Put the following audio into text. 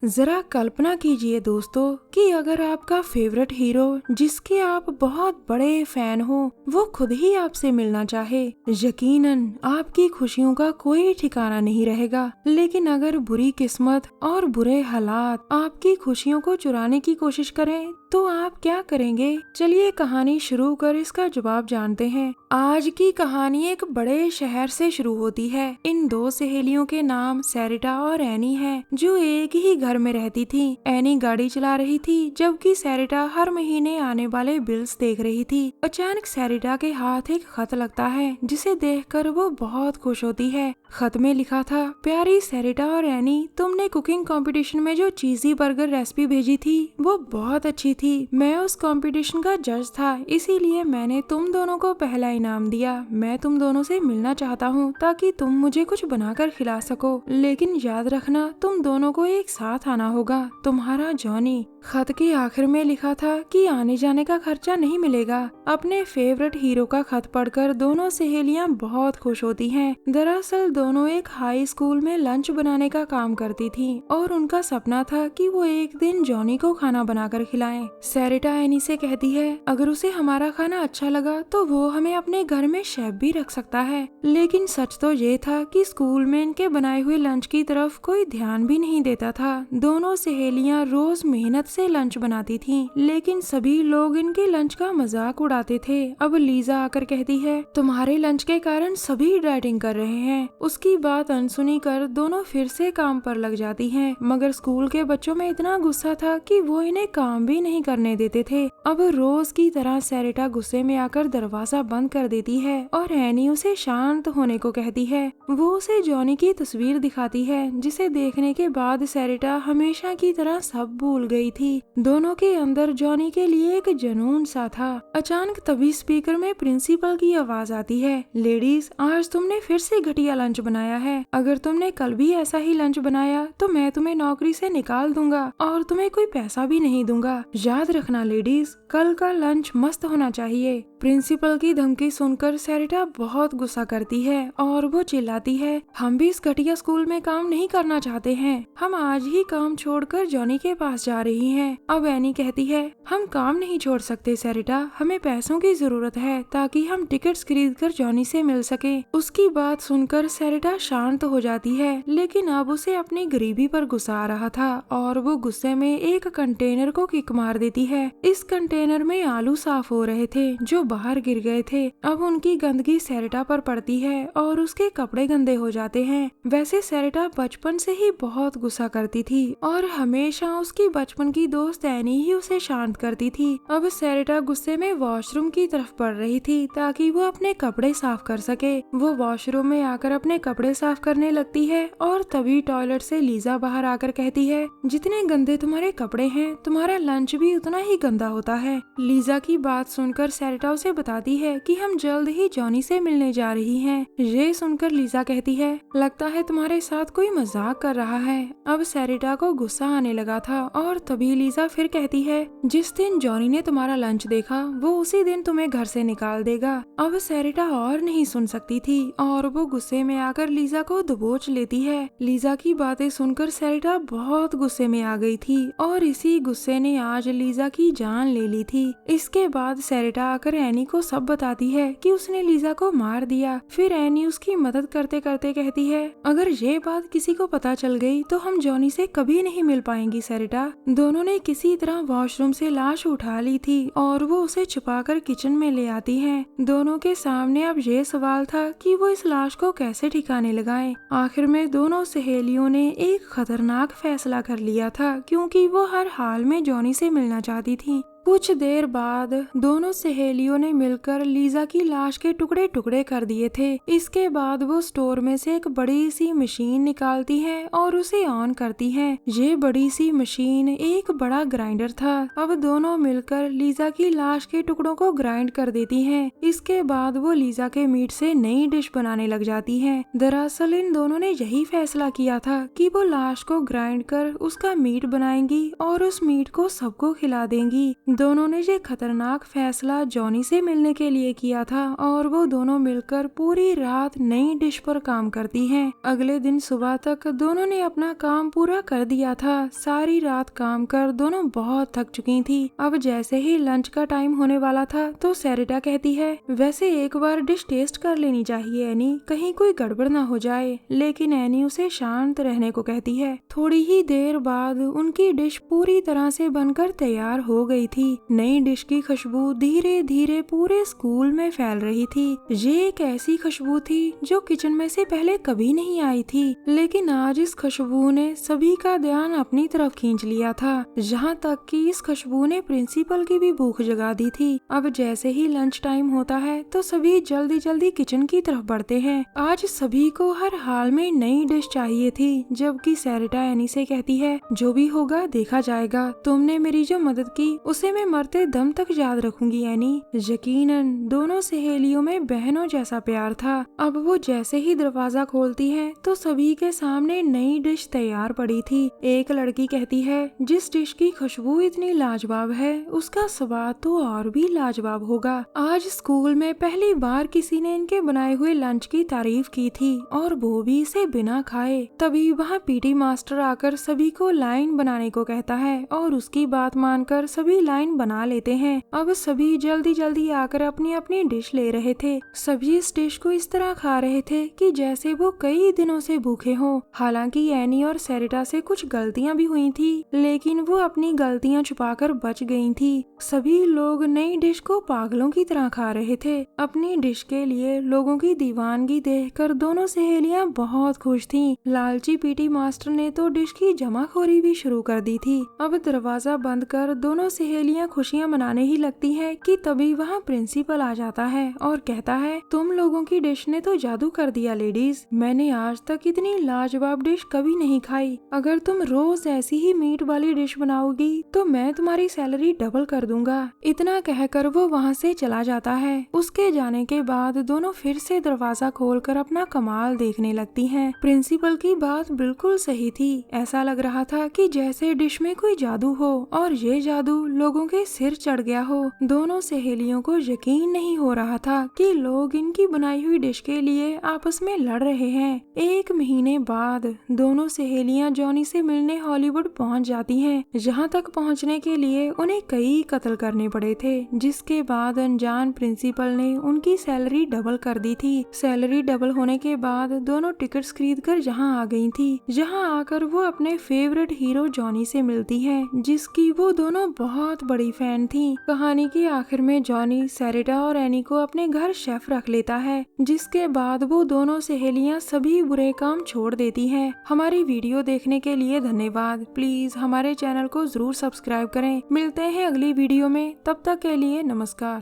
जरा कल्पना कीजिए दोस्तों कि अगर आपका फेवरेट हीरो जिसके आप बहुत बड़े फैन हो वो खुद ही आपसे मिलना चाहे, यकीनन आपकी खुशियों का कोई ठिकाना नहीं रहेगा। लेकिन अगर बुरी किस्मत और बुरे हालात आपकी खुशियों को चुराने की कोशिश करें तो आप क्या करेंगे? चलिए कहानी शुरू कर इसका जवाब जानते हैं। आज की कहानी एक बड़े शहर से शुरू होती है। इन दो सहेलियों के नाम सैरिटा और एनी है, जो एक ही घर में रहती थी। एनी गाड़ी चला रही थी जबकि सैरिटा हर महीने आने वाले बिल्स देख रही थी। अचानक सैरिटा के हाथ एक खत लगता है जिसे देखकर वो बहुत खुश होती है। खत में लिखा था, प्यारी सैरिटा और एनी, तुमने कुकिंग कंपटीशन में जो चीजी बर्गर रेसिपी भेजी थी वो बहुत अच्छी थी। मैं उस कंपटीशन का जज था, इसीलिए मैंने तुम दोनों को पहला इनाम दिया। मैं तुम दोनों से मिलना चाहता हूँ ताकि तुम मुझे कुछ बनाकर खिला सको, लेकिन याद रखना तुम दोनों को एक साथ आना होगा। तुम्हारा जॉनी। खत के आखिर में लिखा था कि आने जाने का खर्चा नहीं मिलेगा। अपने फेवरेट हीरो का खत पढ़कर दोनों सहेलियां बहुत खुश होती हैं। दरअसल दोनों एक हाई स्कूल में लंच बनाने का काम करती थीं और उनका सपना था कि वो एक दिन जॉनी को खाना बनाकर खिलाएं। सैरिटा एनी से कहती है, अगर उसे हमारा खाना अच्छा लगा तो वो हमें अपने घर में शेफ भी रख सकता है। लेकिन सच तो ये था कि स्कूल में इनके बनाए हुए लंच की तरफ कोई ध्यान भी नहीं देता था। दोनों सहेलियां रोज मेहनत से लंच बनाती थीं, लेकिन सभी लोग इनके लंच का मजाक उड़ाते थे। अब लीजा आकर कहती है, तुम्हारे लंच के कारण सभी डाइटिंग कर रहे हैं। उसकी बात अनसुनी कर दोनों फिर से काम पर लग जाती हैं, मगर स्कूल के बच्चों में इतना गुस्सा था कि वो इन्हें काम भी नहीं करने देते थे। अब रोज की तरह सैरिटा गुस्से में आकर दरवाजा बंद कर देती है और एनी उसे शांत होने को कहती है। वो उसे जॉनी की तस्वीर दिखाती है जिसे देखने के बाद सैरिटा हमेशा की तरह सब भूल गई थी। दोनों के अंदर जॉनी के लिए एक जुनून सा था। अचानक तभी स्पीकर में प्रिंसिपल की आवाज आती है, लेडीज, आज तुमने फिर से घटिया लंच बनाया है। अगर तुमने कल भी ऐसा ही लंच बनाया तो मैं तुम्हें नौकरी से निकाल दूंगा और तुम्हें कोई पैसा भी नहीं दूंगा। याद रखना लेडीज, कल का लंच मस्त होना चाहिए। प्रिंसिपल की धमकी सुनकर सैरिटा बहुत गुस्सा करती है और वो चिल्लाती है, हम भी इस घटिया स्कूल में काम नहीं करना चाहते हैं। हम आज ही काम छोड़कर जॉनी के पास जा रही हैं। अब एनी कहती है, हम काम नहीं छोड़ सकते सैरिटा, हमें पैसों की जरूरत है ताकि हम टिकट्स खरीदकर जॉनी से मिल सके। उसकी बात सुनकर सैरिटा शांत हो जाती है, लेकिन अब उसे अपनी गरीबी पर गुस्सा आ रहा था और वो गुस्से में एक कंटेनर को किक मार देती है। इस कंटेनर में आलू साफ हो रहे थे जो बाहर गिर गए थे। अब उनकी गंदगी सैरिटा पर पड़ती है और उसके कपड़े गंदे हो जाते हैं। वैसे सैरिटा बचपन से ही बहुत गुस्सा करती थी और हमेशा उसकी बचपन की दोस्त एनी ही उसे शांत करती थी। अब सैरिटा गुस्से में वॉशरूम की तरफ बढ़ रही थी ताकि वो अपने कपड़े साफ कर सके। वो वॉशरूम में आकर अपने कपड़े साफ करने लगती है और तभी टॉयलेट से लीजा बाहर आकर कहती है, जितने गंदे तुम्हारे कपड़े हैं तुम्हारा लंच भी उतना ही गंदा होता है। लीजा की बात सुनकर सैरिटा उसे बताती है कि हम जल्द ही जॉनी से मिलने जा रही हैं। ये सुनकर लीजा कहती है, लगता है तुम्हारे साथ कोई मजाक कर रहा है। अब सैरिटा को गुस्सा आने लगा था और तभी लीजा फिर कहती है, जिस दिन जॉनी ने तुम्हारा लंच देखा वो उसी दिन तुम्हें घर से निकाल देगा। अब सैरिटा और नहीं सुन सकती थी और वो गुस्से में आकर लीजा को दबोच लेती है। लीजा की बातें सुनकर सैरिटा बहुत गुस्से में आ गई थी और इसी गुस्से ने आज लीजा की जान ले ली थी। इसके बाद सैरिटा आकर एनी को सब बताती है कि उसने लीजा को मार दिया। फिर एनी उसकी मदद करते करते कहती है, अगर ये बात किसी को पता चल गई तो हम जॉनी से कभी नहीं मिल पाएंगी सैरिटा। दोनों ने किसी तरह वॉशरूम से लाश उठा ली थी और वो उसे छुपाकर किचन में ले आती हैं। दोनों के सामने अब ये सवाल था कि वो इस लाश को कैसे ठिकाने लगाएं। आखिर में दोनों सहेलियों ने एक खतरनाक फैसला कर लिया था क्योंकि वो हर हाल में जॉनी से मिलना चाहती थी। कुछ देर बाद दोनों सहेलियों ने मिलकर लीजा की लाश के टुकड़े टुकड़े कर दिए थे। इसके बाद वो स्टोर में से एक बड़ी सी मशीन निकालती हैं और उसे ऑन करती हैं। ये बड़ी सी मशीन एक बड़ा ग्राइंडर था। अब दोनों मिलकर लीजा की लाश के टुकड़ों को ग्राइंड कर देती हैं। इसके बाद वो लीजा के मीट से नई डिश बनाने लग जाती हैं। दरअसल इन दोनों ने यही फैसला किया था कि वो लाश को ग्राइंड कर उसका मीट बनाएंगी और उस मीट को सबको खिला देंगी। दोनों ने ये खतरनाक फैसला जॉनी से मिलने के लिए किया था और वो दोनों मिलकर पूरी रात नई डिश पर काम करती हैं। अगले दिन सुबह तक दोनों ने अपना काम पूरा कर दिया था। सारी रात काम कर दोनों बहुत थक चुकी थी। अब जैसे ही लंच का टाइम होने वाला था तो सैरिटा कहती है, वैसे एक बार डिश टेस्ट कर लेनी चाहिए एनी, कहीं कोई गड़बड़ ना हो जाए। लेकिन एनी उसे शांत रहने को कहती है। थोड़ी ही देर बाद उनकी डिश पूरी तरह से बनकर तैयार हो गई थी। नई डिश की खुशबू धीरे धीरे पूरे स्कूल में फैल रही थी। ये एक ऐसी खुशबू थी जो किचन में से पहले कभी नहीं आई थी, लेकिन आज इस खुशबू ने सभी का ध्यान अपनी तरफ खींच लिया था। यहाँ तक कि इस खुशबू ने प्रिंसिपल की भी भूख जगा दी थी। अब जैसे ही लंच टाइम होता है तो सभी जल्दी जल्दी किचन की तरफ बढ़ते हैं। आज सभी को हर हाल में नई डिश चाहिए थी, जबकि सैरिटा एनी से कहती है, जो भी होगा देखा जाएगा। तुमने मेरी जो मदद की उसे मैं मरते दम तक याद रखूंगी एनी। यकीनन दोनों सहेलियों में बहनों जैसा प्यार था। अब वो जैसे ही दरवाजा खोलती है तो सभी के सामने नई डिश तैयार पड़ी थी। एक लड़की कहती है, जिस डिश की खुशबू इतनी लाजवाब है उसका स्वाद तो और भी लाजवाब होगा। आज स्कूल में पहली बार किसी ने इनके बनाए हुए लंच की तारीफ की थी और वो भी इसे बिना खाए। तभी वहाँ पीटी मास्टर आकर सभी को लाइन बनाने को कहता है और उसकी बात मानकर सभी लाइन बना लेते हैं। अब सभी जल्दी जल्दी आकर अपनी अपनी डिश ले रहे थे। सभी इस डिश को इस तरह खा रहे थे कि जैसे वो कई दिनों से भूखे हों। हालांकि एनी और सैरिटा से कुछ गलतियां भी हुई थी, लेकिन वो अपनी गलतियां छुपाकर बच गई थी। सभी लोग नई डिश को पागलों की तरह खा रहे थे। अपनी डिश के लिए लोगों की दीवानगी देखकर दोनों सहेलियां बहुत खुश थीं। लालची पीटी मास्टर ने तो डिश की जमाखोरी भी शुरू कर दी थी। अब दरवाजा बंद कर दोनों सहेलियां खुशियां मनाने ही लगती हैं कि तभी वहाँ प्रिंसिपल आ जाता है और कहता है, तुम लोगों की डिश ने तो जादू कर दिया लेडीज। मैंने आज तक इतनी लाजवाब डिश कभी नहीं खाई। अगर तुम रोज ऐसी ही मीट वाली डिश बनाओगी तो मैं तुम्हारी सैलरी डबल कर दूंगा। इतना कहकर वो वहाँ से चला जाता है। उसके जाने के बाद दोनों फिर से दरवाजा खोलकर अपना कमाल देखने लगती हैं। प्रिंसिपल की बात बिल्कुल सही थी। ऐसा लग रहा था कि जैसे डिश में कोई जादू हो और ये जादू लोगों के सिर चढ़ गया हो। दोनों सहेलियों को यकीन नहीं हो रहा था कि लोग इनकी बनाई हुई डिश के लिए आपस में लड़ रहे हैं। एक महीने बाद दोनों सहेलियां जॉनी से मिलने हॉलीवुड पहुंच जाती हैं। जहां तक पहुंचने के लिए उन्हें कई कत्ल करने पड़े थे, जिसके बाद अनजान प्रिंसिपल ने उनकी सैलरी डबल कर दी थी। सैलरी डबल होने के बाद दोनों टिकट्स खरीद कर यहाँ आ गई थी। जहाँ आकर वो अपने फेवरेट हीरो जॉनी से मिलती हैं, जिसकी वो दोनों बहुत बड़ी फैन थी। कहानी के आखिर में जॉनी सैरिटा और एनी को अपने घर शेफ रख लेता है, जिसके बाद वो दोनों सहेलियां सभी बुरे काम छोड़ देती हैं। हमारी वीडियो देखने के लिए धन्यवाद। प्लीज हमारे चैनल को जरूर सब्सक्राइब करें। मिलते हैं अगली वीडियो में, तब तक के लिए नमस्कार।